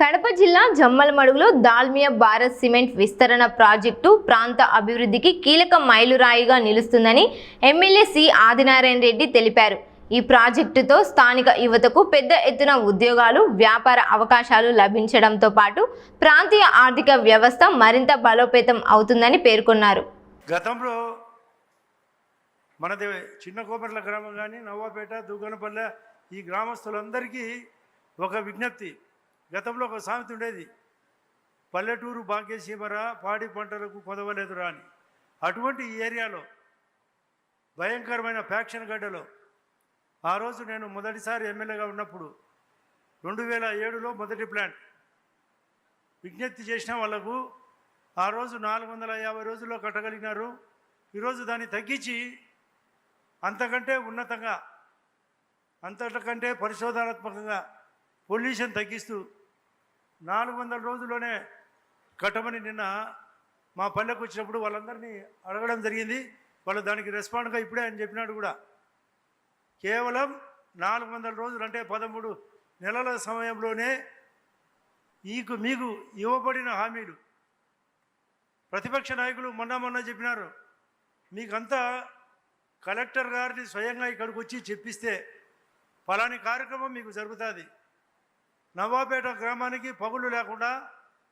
కడప జిల్లా జమ్మలమడుగులో దాల్మియా భారత్ సిమెంట్ విస్తరణ ప్రాజెక్టు ప్రాంత అభివృద్ధికి కీలక మైలురాయిగా నిలుస్తుందని ఎమ్మెల్యే సి ఆదినారాయణ రెడ్డి తెలిపారు. ఈ ప్రాజెక్టుతో స్థానిక యువతకు పెద్ద ఎత్తున ఉద్యోగాలు, వ్యాపార అవకాశాలు లభించడంతో పాటు ప్రాంతీయ ఆర్థిక వ్యవస్థ మరింత బలోపేతం అవుతుందని పేర్కొన్నారు. గతంలో మనది చిన్న కోపర్ల గ్రామం కానీ నవ్వాపేట, దుగ్గనపల్లె ఈ గ్రామస్తులందరికీ ఒక విజ్ఞప్తి. గతంలో ఒక సామెత ఉండేది, పల్లెటూరు భాగ్యసీమరా పాడి పంటలకు కొదవలేదురా అని. అటువంటి ఈ ఏరియాలో భయంకరమైన ఫ్యాక్షన్ గడ్డలో ఆ రోజు నేను మొదటిసారి ఎమ్మెల్యేగా ఉన్నప్పుడు 2007లో మొదటి ప్లాంట్ విజ్ఞప్తి చేసిన వాళ్లకు ఆ రోజు 450 రోజుల్లో కట్టగలిగినారు. ఈరోజు దాన్ని తగ్గించి అంతకంటే ఉన్నతంగా, అంతకంటే పరిశోధనాత్మకంగా పొల్యూషన్ తగ్గిస్తూ 400 రోజుల్లోనే కట్టమని నిన్న మా పల్లెకు వచ్చినప్పుడు వాళ్ళందరినీ అడగడం జరిగింది. వాళ్ళు దానికి రెస్పాండ్గా ఇప్పుడే అని చెప్పినాడు కూడా. కేవలం 400 రోజులు అంటే 13 నెలల సమయంలోనే మీకు ఇవ్వబడిన హామీలు ప్రతిపక్ష నాయకులు మొన్న చెప్పినారు. మీకంతా కలెక్టర్ గారిని స్వయంగా ఇక్కడికి వచ్చి చెప్పిస్తే ఫలాని కార్యక్రమం మీకు జరుగుతుంది. నవాపేట గ్రామానికి పగులు లేకుండా,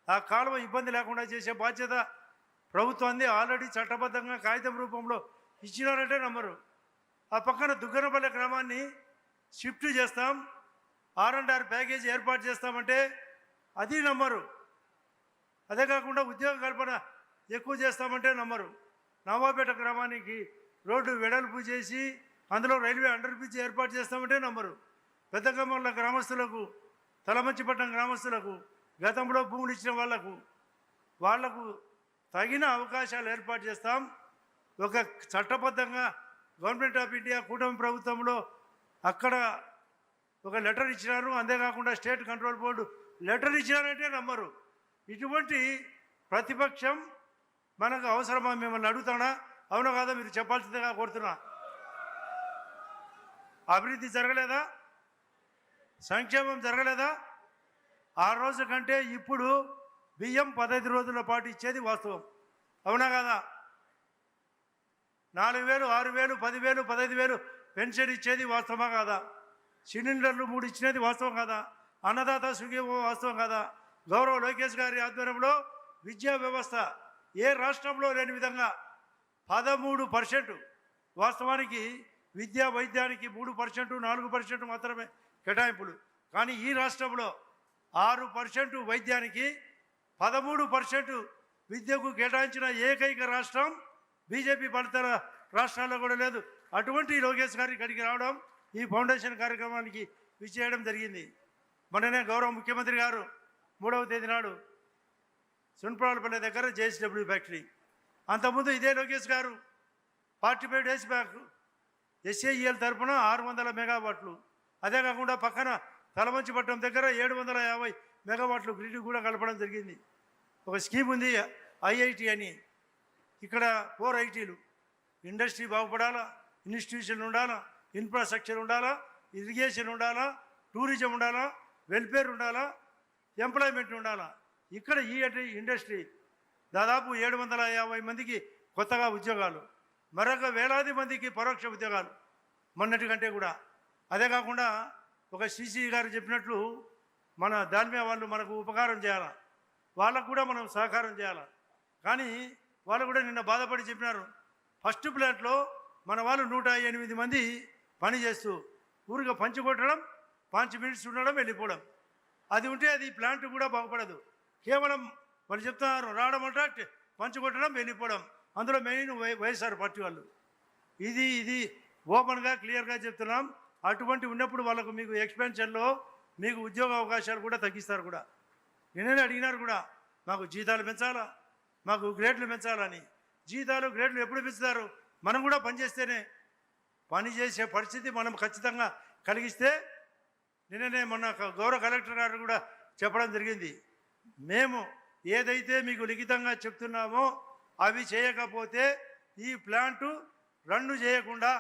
ఆ కాలువ ఇబ్బంది లేకుండా చేసే బాధ్యత ప్రభుత్వాన్ని ఆల్రెడీ చట్టబద్ధంగా కాగితం రూపంలో ఇచ్చినారంటే నమ్మరు. ఆ పక్కన దుగ్గనపల్లె గ్రామాన్ని షిఫ్ట్ చేస్తాం, R&R ప్యాకేజీ ఏర్పాటు చేస్తామంటే అది నమ్మరు. అదే కాకుండా ఉద్యోగ కల్పన ఎక్కువ చేస్తామంటే నమ్మరు. నవాపేట గ్రామానికి రోడ్డు వెడల్పు చేసి అందులో రైల్వే అండర్ బ్రిడ్జ్ ఏర్పాటు చేస్తామంటే నమ్మరు. పెద్దగమ్మల గ్రామస్తులకు, తలమంచిపట్నం గ్రామస్తులకు, గతంలో భూములు ఇచ్చిన వాళ్లకు తగిన అవకాశాలు ఏర్పాటు చేస్తాం. ఒక చట్టబద్ధంగా గవర్నమెంట్ ఆఫ్ ఇండియా కూటమి ప్రభుత్వంలో అక్కడ ఒక లెటర్ ఇచ్చినారు. అంతేకాకుండా స్టేట్ కంట్రోల్ బోర్డు లెటర్ ఇచ్చినారంటే నమ్మరు. ఇటువంటి ప్రతిపక్షం మనకు అవసరమా? మిమ్మల్ని అడుగుతానా? అవునా కాదా? మీరు చెప్పాల్సిందిగా కోరుతున్నా. అభివృద్ధి జరగలేదా? సంక్షేమం జరగలేదా? ఆ రోజు కంటే ఇప్పుడు బియ్యం 15 రోజుల పాటు ఇచ్చేది వాస్తవం. అవునా కాదా? 4,000, 6,000, 10,000, 15,000 పెన్షన్ ఇచ్చేది వాస్తవమా కాదా? సిలిండర్లు 3 ఇచ్చినది వాస్తవం కాదా? అన్నదాత సుఖీభవ వాస్తవం కాదా? గౌరవ లోకేష్ గారి ఆధ్వర్యంలో విద్యా వ్యవస్థ ఏ రాష్ట్రంలో లేని విధంగా 13%, వాస్తవానికి విద్యా వైద్యానికి 3%, 4% మాత్రమే కేటాయింపులు. కానీ ఈ రాష్ట్రంలో 6% వైద్యానికి, 13% విద్యకు కేటాయించిన ఏకైక రాష్ట్రం బీజేపీ పాలిత రాష్ట్రాల్లో కూడా లేదు. అటువంటి లోకేష్ గారి ఇక్కడికి రావడం, ఈ ఫౌండేషన్ కార్యక్రమానికి విచ్చేయడం జరిగింది. మొన్ననే గౌరవ ముఖ్యమంత్రి గారు 3వ తేదీ నాడు సున్పరాలపల్లి దగ్గర JSW ఫ్యాక్టరీ, అంతకుముందు ఇదే లోకేష్ గారు 45 డేస్ బ్యాక్ SAEL తరఫున 600 మెగావాట్లు, అదే కాకుండా పక్కన తలమంచిపట్నం దగ్గర 750 మెగావాట్లు గ్రిడ్ కూడా కలపడం జరిగింది. ఒక స్కీమ్ ఉంది IIT అని. ఇక్కడ 4 ITలు, ఇండస్ట్రీ బాగుపడాలా, ఇన్స్టిట్యూషన్ ఉండాలా, ఇన్ఫ్రాస్ట్రక్చర్ ఉండాలా, ఇరిగేషన్ ఉండాలా, టూరిజం ఉండాలా, వెల్ఫేర్ ఉండాలా, ఎంప్లాయ్మెంట్ ఉండాలా. ఇక్కడ ఈ ఇండస్ట్రీ దాదాపు 750 మందికి కొత్తగా ఉద్యోగాలు, మరొక వేలాది మందికి పరోక్ష ఉద్యోగాలు మొన్నటి కంటే కూడా. అదే కాకుండా ఒక CC గారు చెప్పినట్లు మన దాల్మియా వాళ్ళు మనకు ఉపకారం చేయాలా, వాళ్ళకు కూడా మనం సహకారం చేయాలా. కానీ వాళ్ళు కూడా నిన్న బాధపడి చెప్పినారు, ఫస్ట్ ప్లాంట్లో మన వాళ్ళు 108 మంది పని చేస్తూ ఊరిగా పంచి కొట్టడం, 5 మినిట్స్ ఉండడం, వెళ్ళిపోవడం. అది ఉంటే అది ప్లాంట్ కూడా బాగుపడదు. కేవలం వాళ్ళు చెప్తున్నారు రావడం అంటే పంచి కొట్టడం, వెళ్ళిపోవడం. అందులో మెయిన్ వైఎస్ఆర్ పార్టీ వాళ్ళు. ఇది ఓపెన్గా క్లియర్గా చెప్తున్నాం. అటువంటి ఉన్నప్పుడు వాళ్ళకు మీకు ఎక్స్పెన్షన్లో మీకు ఉద్యోగ అవకాశాలు కూడా తగ్గిస్తారు కూడా. నిన్ననే అడిగినారు కూడా, మాకు జీతాలు పెంచాలా, మాకు గ్రేడ్లు పెంచాలని. జీతాలు గ్రేడ్లు ఎప్పుడు పెంచుతారు? మనం కూడా పనిచేస్తేనే. పని చేసే పరిస్థితి మనం ఖచ్చితంగా కలిగిస్తే, నిన్ననే మొన్న గౌరవ కలెక్టర్ గారు కూడా చెప్పడం జరిగింది, మేము ఏదైతే మీకు లిఖితంగా చెప్తున్నామో అవి చేయకపోతే ఈ ప్లాంటు రన్ను చేయకుండా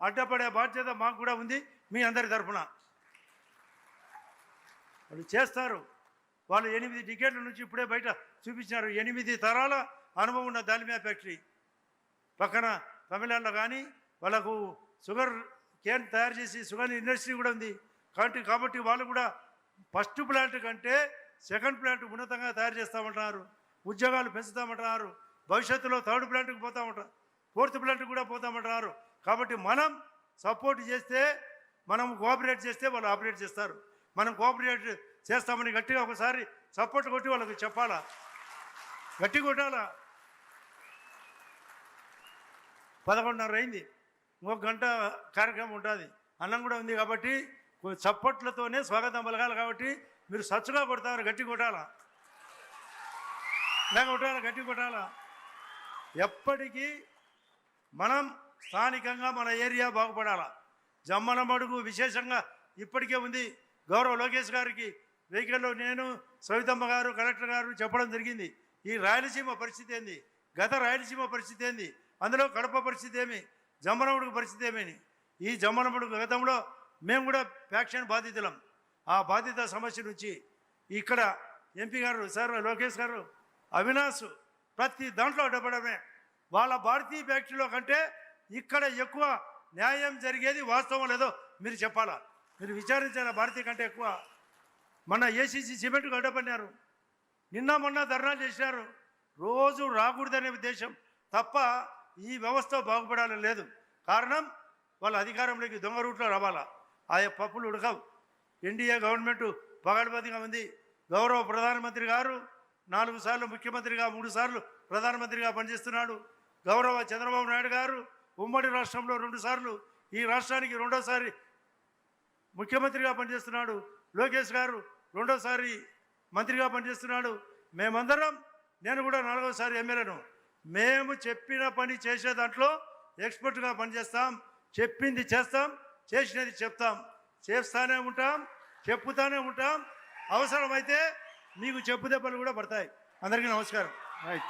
అడ్డపడే బాధ్యత మాకు కూడా ఉంది మీ అందరి తరఫున. వాళ్ళు చేస్తారు. వాళ్ళు 8 డికేట్ల నుంచి ఇప్పుడే బయట చూపించారు. 8 తరాల అనుభవం ఉన్న దాల్మియా ఫ్యాక్టరీ పక్కన తమిళనాడులో. కానీ వాళ్ళకు షుగర్ కేన్ తయారు చేసి షుగర్ ఇండస్ట్రీ కూడా ఉంది. కాబట్టి వాళ్ళు కూడా ఫస్ట్ ప్లాంట్ కంటే సెకండ్ ప్లాంట్ ఉన్నతంగా తయారు చేస్తామంటున్నారు. ఉద్యోగాలు పెంచుతామంటున్నారు. భవిష్యత్తులో థర్డ్ ప్లాంట్కి పోతామంటారు, ఫోర్త్ ప్లాంట్కి కూడా పోతామంటున్నారు. కాబట్టి మనం సపోర్ట్ చేస్తే, మనం కోఆపరేట్ చేస్తే వాళ్ళు ఆపరేట్ చేస్తారు. మనం కోఆపరేట్ చేస్తామని గట్టిగా ఒకసారి సపోర్ట్ కొట్టి వాళ్ళకి చెప్పాలా, గట్టి కొట్టాలా. 11:30 అయింది, ఇంకొక గంట కార్యక్రమం ఉంటుంది, అన్నం కూడా ఉంది. కాబట్టి చప్పట్లతోనే స్వాగతం పలకాలి. కాబట్టి మీరు సచ్చుగా కొడతారు, గట్టి కొట్టాలా, ఇలా కొట్టాలా, గట్టి కొట్టాలా. ఎప్పటికీ మనం స్థానికంగా మన ఏరియా బాగుపడాలా. జమ్మలమడుగు విశేషంగా ఇప్పటికే ఉంది. గౌరవ లోకేష్ గారికి వెహికల్లో నేను, సవితమ్మ గారు, కలెక్టర్ గారు చెప్పడం జరిగింది. ఈ రాయలసీమ పరిస్థితి ఏంది, గత రాయలసీమ పరిస్థితి ఏంది, అందులో కడప పరిస్థితి ఏమి, జమ్మలమడుగు పరిస్థితి ఏమని. ఈ జమ్మలమడుగు గతంలో మేము కూడా ఫ్యాక్షన్ బాధితులం. ఆ బాధిత సమస్య నుంచి ఇక్కడ ఎంపీ గారు సార్ లోకేష్ గారు, అవినాష్ ప్రతి దాంట్లో అడ్డపడమే. వాళ్ళ భారతీయ ఫ్యాక్టరీలో కంటే ఇక్కడ ఎక్కువ న్యాయం జరిగేది వాస్తవం లేదో మీరు చెప్పాలా, మీరు విచారించాలా. భారతీయ కంటే ఎక్కువ మన ఏసీసీ సిమెంట్కు అడ్డపడినారు, నిన్న మొన్న ధర్నాలు చేసినారు. రోజు రాకూడదనే ఉద్దేశం తప్ప ఈ వ్యవస్థ బాగుపడాలని లేదు. కారణం వాళ్ళ అధికారంలోకి దొంగ రూట్లో రావాలా. ఆయా పప్పులు ఉడకవు. ఎన్డీఏ గవర్నమెంట్ పగడబందిగా ఉంది. గౌరవ ప్రధానమంత్రి గారు 4 సార్లు ముఖ్యమంత్రిగా, 3 సార్లు ప్రధానమంత్రిగా పనిచేస్తున్నాడు. గౌరవ చంద్రబాబు నాయుడు గారు ఉమ్మడి రాష్ట్రంలో 2 సార్లు, ఈ రాష్ట్రానికి 2వసారి ముఖ్యమంత్రిగా పనిచేస్తున్నాడు. లోకేష్ గారు 2వసారి మంత్రిగా పనిచేస్తున్నాడు. మేమందరం, నేను కూడా 4వసారి ఎమ్మెల్యేను. మేము చెప్పిన పని చేసే దాంట్లో ఎక్స్పర్ట్గా పనిచేస్తాం. చెప్పింది చేస్తాం, చేసినది చెప్తాం. చేస్తానే ఉంటాం, చెప్పుతానే ఉంటాం. అవసరమైతే మీకు చెప్పు దెబ్బలు కూడా పడతాయి. అందరికీ నమస్కారం. రైట్.